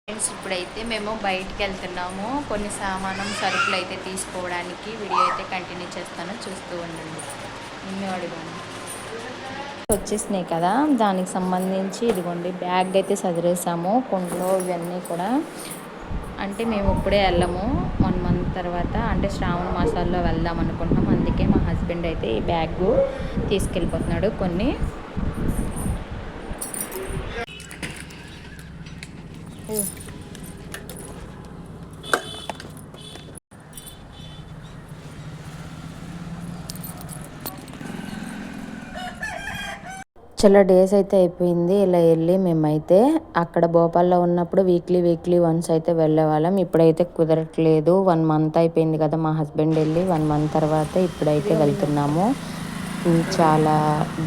Friends ఇప్పుడైతే మేము బయటికి వెళ్తున్నాము. కొన్ని సామానం సరుకులు అయితే తీసుకోవడానికి. వీడియో అయితే కంటిన్యూ చేస్తాను, చూస్తూ ఉండండి. నిన్ను అడిగాను వచ్చేసినాయి కదా, దానికి సంబంధించి ఇదిగోండి బ్యాగ్ అయితే సదిరేసాము. కుండలో ఇవన్నీ కూడా అంటే మేము ఇప్పుడే వెళ్ళము, 1 మంత్ తర్వాత అంటే శ్రావణ మాసాల్లో వెళ్దాం అనుకుంటున్నాం. అందుకే మా హస్బెండ్ అయితే ఈ బ్యాగ్ తీసుకెళ్ళిపోతున్నాడు. కొన్ని చాలా డేస్ అయితే అయిపోయింది ఇలా వెళ్ళి. మేమైతే అక్కడ భోపాల్లో ఉన్నప్పుడు వీక్లీ వన్స్ అయితే వెళ్ళేవాళ్ళం. ఇప్పుడైతే కుదరట్లేదు. 1 మంత్ అయిపోయింది కదా మా హస్బెండ్ వెళ్ళి. 1 మంత్ తర్వాత ఇప్పుడైతే వెళ్తున్నాము. చాలా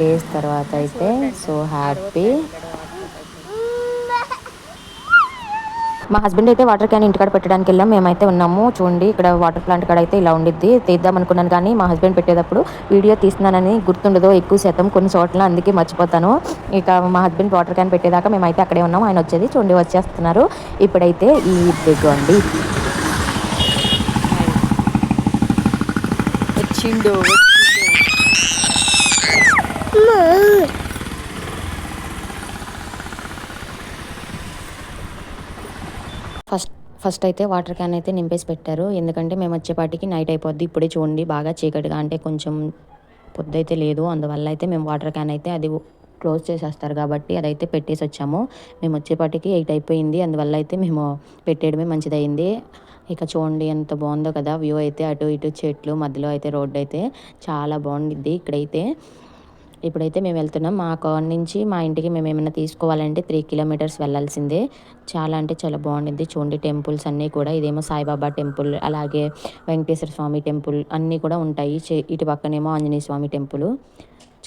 డేస్ తర్వాత అయితే. So happy. మా హస్బెండ్ అయితే వాటర్ క్యాన్ ఇంటికాడ పెట్టడానికి వెళ్ళాం. మేమైతే ఉన్నాము. చూడండి ఇక్కడ వాటర్ ప్లాంట్ కాడ అయితే ఇలా ఉండిద్ది. తీద్దాం అనుకున్నాను కానీ మా హస్బెండ్ పెట్టేటప్పుడు వీడియో తీస్తున్నానని గుర్తుండదు ఎక్కువ శాతం కొన్ని చోట్ల, అందుకే మర్చిపోతాను. ఇక మా హస్బెండ్ వాటర్ క్యాన్ పెట్టేదాకా మేమైతే అక్కడే ఉన్నాము. ఆయన వచ్చేది చూడండి వచ్చేస్తున్నారు. ఇప్పుడైతే ఈ దిగోండి వచ్చిండు. ఫస్ట్ అయితే వాటర్ క్యాన్ అయితే నింపేసి పెట్టారు. ఎందుకంటే మేము వచ్చేపాటికి నైట్ అయిపోద్ది. ఇప్పుడే చూడండి బాగా చీకటిగా, అంటే కొంచెం పొద్దైతే లేదు. అందువల్ల అయితే మేము వాటర్ క్యాన్ అయితే అది క్లోజ్ చేసేస్తారు కాబట్టి అదైతే పెట్టేసి వచ్చాము. మేము వచ్చేపాటికి 8 అయిపోయింది. అందువల్ల అయితే మేము పెట్టేయడమే మంచిదయింది. ఇక చూడండి ఎంత బాగుందో కదా వ్యూ అయితే. అటు ఇటు చెట్లు, మధ్యలో అయితే రోడ్డు అయితే చాలా బాగుండిద్ది ఇక్కడైతే. ఇప్పుడైతే మేము వెళ్తున్నాం. మా కాడ నుంచి మా ఇంటికి మేము ఏమైనా తీసుకోవాలంటే 3 కిలోమీటర్స్ వెళ్ళాల్సిందే. చాలా అంటే చాలా బాగుండిద్ది. చూడండి టెంపుల్స్ అన్నీ కూడా. ఇదేమో సాయిబాబా టెంపుల్, అలాగే వెంకటేశ్వర స్వామి టెంపుల్ అన్నీ కూడా ఉంటాయి. ఇటు పక్కనేమో ఆంజనేయ స్వామి టెంపుల్.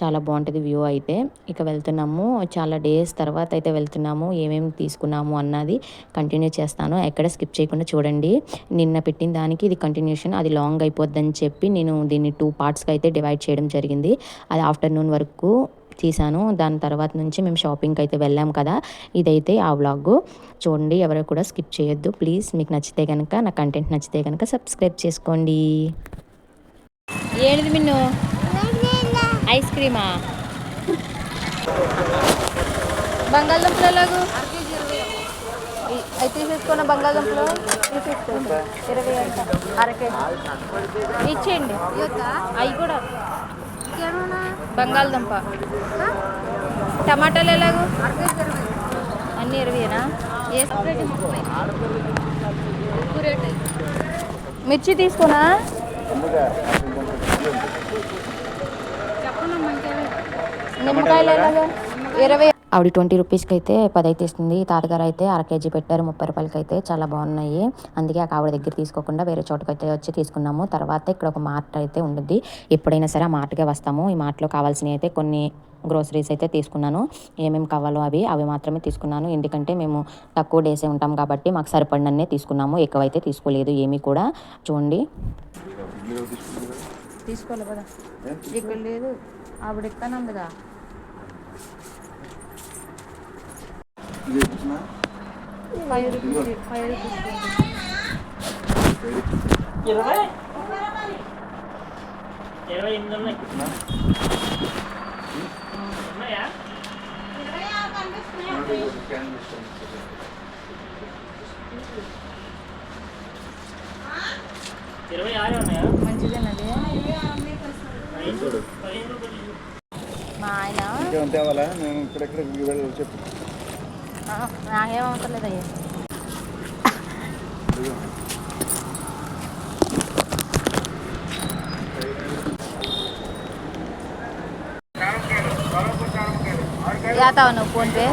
చాలా బాగుంటుంది వ్యూ అయితే. ఇక వెళ్తున్నాము. చాలా డేస్ తర్వాత అయితే వెళ్తున్నాము. ఏమేమి తీసుకున్నాము అన్నది కంటిన్యూ చేస్తాను, ఎక్కడ స్కిప్ చేయకుండా చూడండి. నిన్న పెట్టిన దానికి ఇది కంటిన్యూషన్. అది లాంగ్ అయిపోద్దని చెప్పి నేను దీన్ని 2 పార్ట్స్కి అయితే డివైడ్ చేయడం జరిగింది. అది ఆఫ్టర్నూన్ వరకు తీసాను. దాని తర్వాత నుంచి మేము షాపింగ్కి అయితే వెళ్ళాం కదా, ఇదైతే ఆ వ్లాగ్. చూడండి ఎవరు కూడా స్కిప్ చేయొద్దు ప్లీజ్. మీకు నచ్చితే కనుక, నా కంటెంట్ నచ్చితే కనుక సబ్స్క్రైబ్ చేసుకోండి. ఏంటిది మిన్ను? ఐస్ క్రీమా? బంగాళదుంపలు ఎలాగూ అయితే తీసేసుకున్న బంగాళదుంపలు తీసేసుకోండి. 20 అంట, అరకేజీ ఇచ్చేయండి. అవి కూడా బంగాళదుంప. టమాటాలు ఎలాగూ? అన్నీ 20ఏనా? మిర్చి తీసుకున్నా. నిమ్మకాయలు ఎలాగా? 20. ఆవిడ 20 రూపీస్కి అయితే 10 అయితే ఇస్తుంది. తాతగారు అయితే 1/2 కేజీ పెట్టారు 30 రూపాయలకి అయితే. చాలా బాగున్నాయి. అందుకే ఆవిడ దగ్గర తీసుకోకుండా వేరే చోటుకైతే వచ్చి తీసుకున్నాము. తర్వాత ఇక్కడ ఒక మార్ట్ అయితే ఉంటుంది. ఎప్పుడైనా సరే ఆ మార్ట్కే వస్తాము. ఈ మార్ట్లో కావాల్సినవి అయితే కొన్ని గ్రోసరీస్ అయితే తీసుకున్నాను. ఏమేమి కావాలో అవి మాత్రమే తీసుకున్నాను. ఎందుకంటే మేము తక్కువ డేసే ఉంటాం కాబట్టి మాకు సరిపడినన్నే తీసుకున్నాము. ఎక్కువైతే తీసుకోలేదు ఏమీ కూడా. చూడండి తీసుకోవాలి కదా, ఇక్కడ లేదు. ఆవిడ ఎక్కనందుగా మంచిదేనండి. మా ఆయన నాకేమవుతుంది అయ్యా. ఫోన్పే.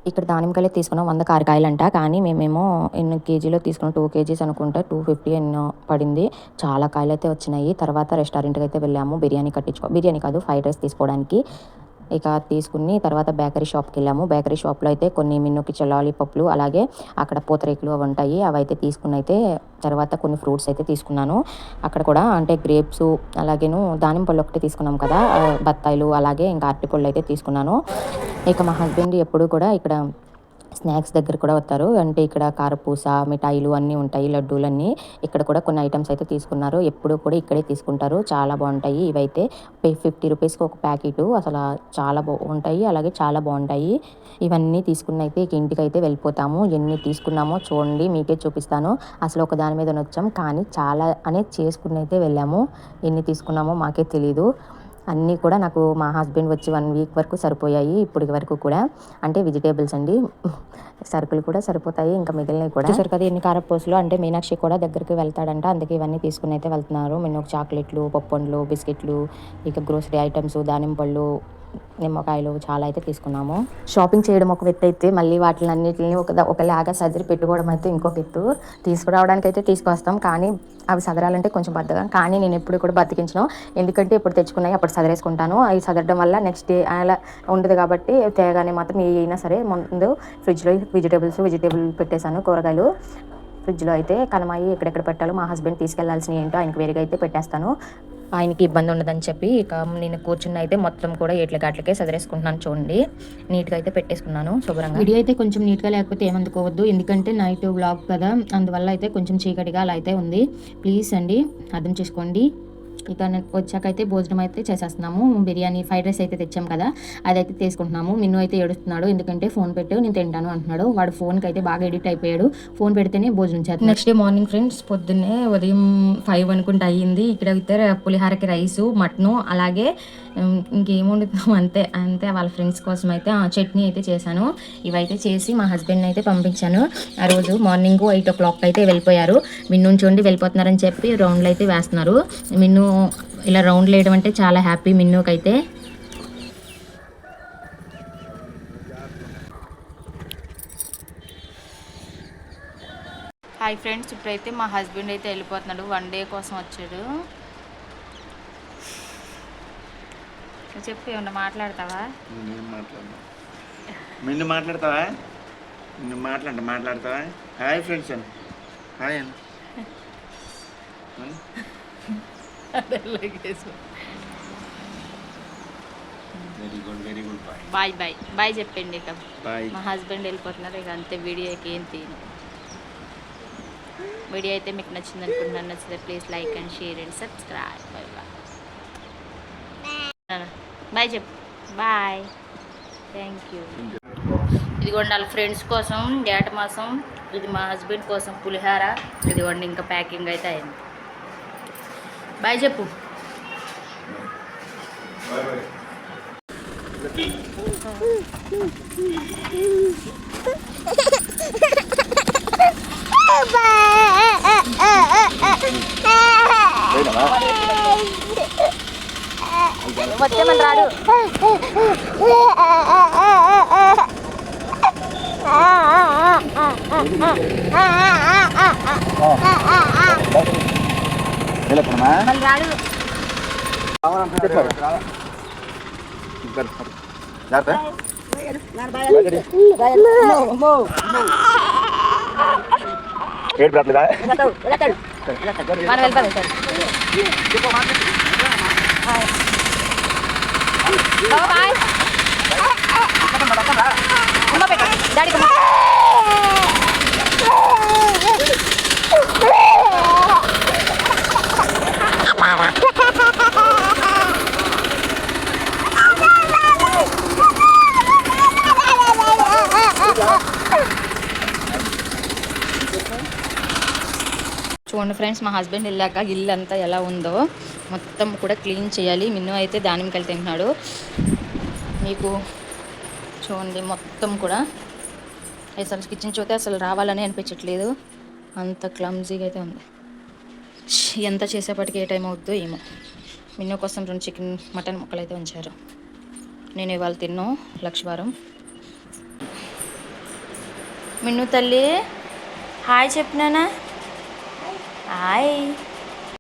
ఇక్కడ దానిమ్మకాయలు తీసుకున్నాం 100 కారకాయలంట. కానీ మేమేమో ఎన్ని కేజీలో తీసుకున్నాం, 2 కేజీస్ అనుకుంటా, 250 ఎన్నో పడింది. చాలా కాయలు అయితే వచ్చినాయి. తర్వాత రెస్టారెంట్కి అయితే వెళ్ళాము బిర్యానీ కాదు, ఫ్రైడ్ రైస్ తీసుకోవడానికి. ఇక తీసుకుని తర్వాత బేకరీ షాప్కి వెళ్ళాము. బేకరీ షాప్లో అయితే కొన్ని మిన్నుకి లాలీపప్లు, అలాగే అక్కడ పూతరేకులు అవి ఉంటాయి. అవి అయితే తీసుకుని అయితే తర్వాత కొన్ని ఫ్రూట్స్ అయితే తీసుకున్నాను. అక్కడ కూడా అంటే గ్రేప్స్, అలాగేను దానిమ్మ పళ్ళు ఒకటి తీసుకున్నాం కదా, బత్తాయిలు, అలాగే ఇంకా అరటిపళ్ళు అయితే తీసుకున్నాను. ఇక మా హస్బెండ్ ఎప్పుడు కూడా ఇక్కడ స్నాక్స్ దగ్గర కూడా వస్తారు. అంటే ఇక్కడ కారపూస, మిఠాయిలు అన్నీ ఉంటాయి, లడ్డూలన్నీ. ఇక్కడ కూడా కొన్ని ఐటమ్స్ అయితే తీసుకున్నారు. ఎప్పుడూ కూడా ఇక్కడే తీసుకుంటారు. చాలా బాగుంటాయి ఇవైతే. 50 రూపీస్కి ఒక ప్యాకెటు. అసలు చాలా బాగుంటాయి, అలాగే చాలా బాగుంటాయి. ఇవన్నీ తీసుకుని అయితే ఇక ఇంటికైతే వెళ్ళిపోతాము. ఎన్ని తీసుకున్నామో చూడండి, మీకే చూపిస్తాను. అసలు ఒక దాని మీద వచ్చాం, కానీ చాలా అనేది చేసుకుని అయితే వెళ్ళాము. ఎన్ని తీసుకున్నామో మాకే తెలీదు. అన్నీ కూడా నాకు మా హస్బెండ్ వచ్చి 1 వీక్ వరకు సరిపోయాయి ఇప్పటి వరకు కూడా. అంటే వెజిటేబుల్స్ అండి, సరుకులు కూడా సరిపోతాయి, ఇంకా మిగిలినవి కూడా. చూసారు కదా ఎన్ని కారపూసలు. అంటే మీనాక్షి కూడా దగ్గరికి వెళ్తాడంట, అందుకే ఇవన్నీ తీసుకుని అయితే వెళ్తున్నారు. మిన్నకు చాక్లెట్లు, పప్పండ్లు, బిస్కెట్లు, ఇక గ్రోసరీ ఐటమ్స్, దానిమ్మ పళ్ళు, నిమ్మకాయలు చాలా అయితే తీసుకున్నాము. షాపింగ్ చేయడం ఒక ఎత్తు అయితే, మళ్ళీ వాటిని అన్నిటిని ఒకలాగా సర్దిరి పెట్టుకోవడం అయితే ఇంకొక ఎత్తు. తీసుకురావడానికి అయితే తీసుకొస్తాం, కానీ అవి సదరాలంటే కొంచెం బద్దగా. కానీ నేను ఎప్పుడు కూడా బతికించను, ఎందుకంటే ఇప్పుడు తెచ్చుకున్నాయి అప్పుడు సదరేసుకుంటాను. అవి సదరడం వల్ల నెక్స్ట్ డే అలా ఉండదు కాబట్టి, తేగానే మాత్రం ఏ అయినా సరే ముందు ఫ్రిడ్జ్లో వెజిటేబుల్ పెట్టేశాను, కూరగాయలు ఫ్రిడ్జ్లో అయితే. కనమాయి ఎక్కడెక్కడ పెట్టాలో మా హస్బెండ్ తీసుకెళ్లాల్సినవి ఏంటో ఆయనకి వేరుగా అయితే పెట్టేస్తాను, ఆయనకి ఇబ్బంది ఉండదని చెప్పి. ఇక నేను కూర్చుని అయితే మొత్తం కూడా ఎట్లకే సదరేసుకుంటున్నాను. చూడండి, నీట్గా అయితే పెట్టేసుకున్నాను శుభ్రంగా. వీడియో అయితే కొంచెం నీట్గా లేకపోతే ఏమనుకోవద్దు, ఎందుకంటే నైట్ వ్లాగ్ కదా, అందువల్ల అయితే కొంచెం చీకటిగా అలా అయితే ఉంది. ప్లీజ్ అండి అర్థం చేసుకోండి. ఇక వచ్చాకైతే భోజనం అయితే చేసేస్తున్నాము. బిర్యానీ, ఫ్రైడ్ రైస్ అయితే తెచ్చాం కదా, అదైతే తీసుకుంటున్నాము. మిన్ను అయితే ఏడుస్తున్నాడు, ఎందుకంటే ఫోన్ పెట్టు నేను తింటాను అంటున్నాడు. వాడు ఫోన్కి అయితే బాగా ఎడిట్ అయిపోయాడు, ఫోన్ పెడితేనే భోజనం చేస్తాడు. నెక్స్ట్ డే మార్నింగ్ ఫ్రెండ్స్, పొద్దున్నే ఉదయం 5 అనుకుంటే అయ్యింది. ఇక్కడ అయితే పులిహారకి రైసు, మటను, అలాగే ఇంకేం వండుతాం అంతే వాళ్ళ ఫ్రెండ్స్ కోసం అయితే చట్నీ అయితే చేశాను. ఇవైతే చేసి మా హస్బెండ్ని అయితే పంపించాను. ఆ రోజు మార్నింగ్ 8 o'clock అయితే వెళ్ళిపోయారు. మిన్ను చూడండి వెళ్ళిపోతున్నారని చెప్పి రౌండ్లు అయితే వేస్తున్నారు. మిన్ను ఇలా రౌండ్లు వేయడం అంటే చాలా హ్యాపీ మిన్నుకైతే. హాయ్ ఫ్రెండ్స్, ఇప్పుడైతే మా హస్బెండ్ అయితే వెళ్ళిపోతున్నాడు, 1 day కోసం వచ్చాడు. చెప్పి ఏమన్నా మాట్లాడతావా? మిన్ను మాట్లాడతావా? మాట్లాడతావా? హాయ్ ఫ్రెండ్స్ అని, హాయ్ అని. Very good bye bye bye చెప్పండి. ఇక మా హస్బెండ్ వెళ్ళిపోతున్నారు, ఇక అంతే. వీడియోకి ఏం తీను. వీడియో అయితే మీకు నచ్చింది అనుకుంటున్నాను. నచ్చితే please like and share and subscribe. Bye bye bye చెప్పు. Bye, thank you. ఇదిగోండి వాళ్ళ ఫ్రెండ్స్ కోసం ఏట మాసం, ఇది మా హస్బెండ్ కోసం పులిహార. ఇదిగోండి ఇంకా ప్యాకింగ్ అయితే అయింది. బాయ్ చెప్పు. వచ్చేమని రాడు. రాడు. మనం వెళ్ళిపోతాం సార్. బాయ్. డాడీ చూడండి ఫ్రెండ్స్, మా హస్బెండ్ వెళ్ళాక ఇల్లు అంతా ఎలా ఉందో మొత్తం కూడా క్లీన్ చేయాలి. మిన్ను అయితే దానిమ్మకాయలు తింటున్నాడు. మీకు చూడండి మొత్తం కూడా అసలు కిచెన్ చూస్తే అసలు రావాలని అనిపించట్లేదు, అంత క్లమ్జీగా అయితే ఉంది. ఎంత చేసేపటికి ఏ టైం అవుతుందో ఏమో. మిన్ను కోసం 2 చికెన్ మటన్ ముక్కలు అయితే ఉంచారు. నేను ఇవాళ తిన్నాను లక్షవారం. మిన్ను తల్లి హాయ్ చెప్పినానా? హాయ్.